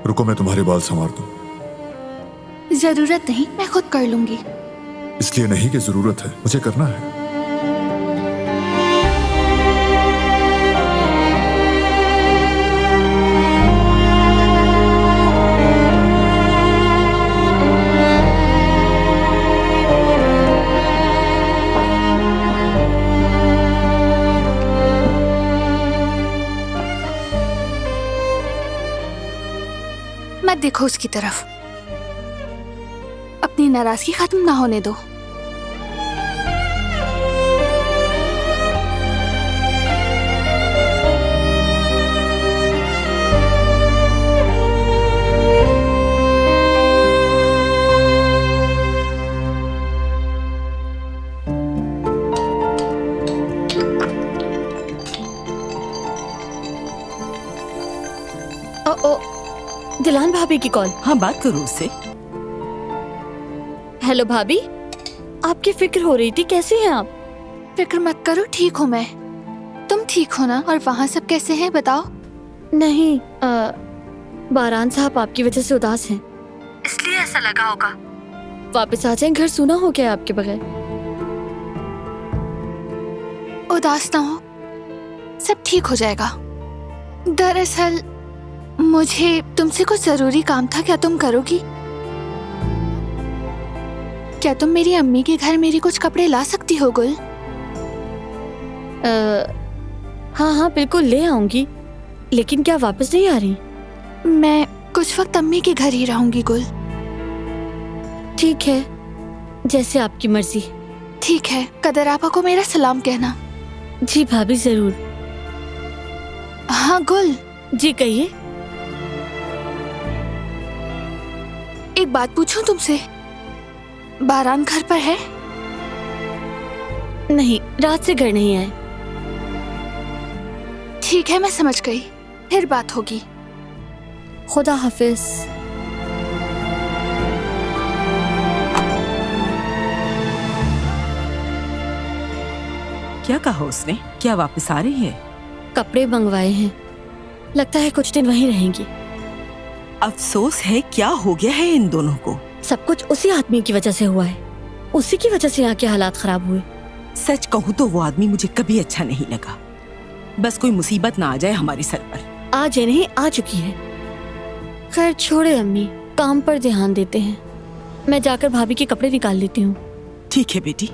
रुको, मैं तुम्हारे बाल संवार दूं। जरूरत नहीं, मैं खुद कर लूंगी। इसलिए नहीं कि जरूरत है, मुझे करना है। मत देखो उसकी तरफ, अपनी नाराजगी खत्म ना होने दो। दिलान भाभी की कॉल। हाँ, बात करो उससे। हेलो भाभी, आपकी फिक्र हो रही थी, कैसी हैं आप? फिक्र मत करो, ठीक हूँ मैं। तुम ठीक हो ना? और वहाँ सब कैसे हैं बताओ? नहीं, बारान साहब आपकी वजह से उदास हैं, इसलिए ऐसा लगा होगा। वापस आ जाएं, घर सूना हो गया आपके बगैर। उदास ना हो, सब ठीक हो जाएगा। दरअसल मुझे तुमसे कुछ जरूरी काम था, क्या तुम करोगी? क्या तुम मेरी अम्मी के घर मेरे कुछ कपड़े ला सकती हो गुल? हाँ हाँ बिल्कुल ले आऊंगी, लेकिन क्या वापस नहीं आ रही? मैं कुछ वक्त अम्मी के घर ही रहूंगी गुल। ठीक है, जैसे आपकी मर्जी। ठीक है, कदर आपा को मेरा सलाम कहना। जी भाभी जरूर। हाँ गुल। जी कहिए। एक बात पूछूं तुमसे, बारान घर पर है? नहीं, रात से घर नहीं आए। ठीक है, मैं समझ गई, फिर बात होगी। खुदा हाफिज। क्या कहा उसने? क्या वापस आ रही है? कपड़े मंगवाए हैं, लगता है कुछ दिन वहीं रहेंगी। अफसोस है, क्या हो गया है इन दोनों को? सब कुछ उसी आदमी की वजह से हुआ है, उसी की वजह से यहाँ के हालात खराब हुए। सच कहूँ तो वो आदमी मुझे कभी अच्छा नहीं लगा। बस कोई मुसीबत ना आ जाए हमारे सर पर। आज नहीं, आ चुकी है। खैर छोड़े अम्मी, काम पर ध्यान देते हैं। मैं जाकर भाभी के कपड़े निकाल लेती हूँ। ठीक है बेटी।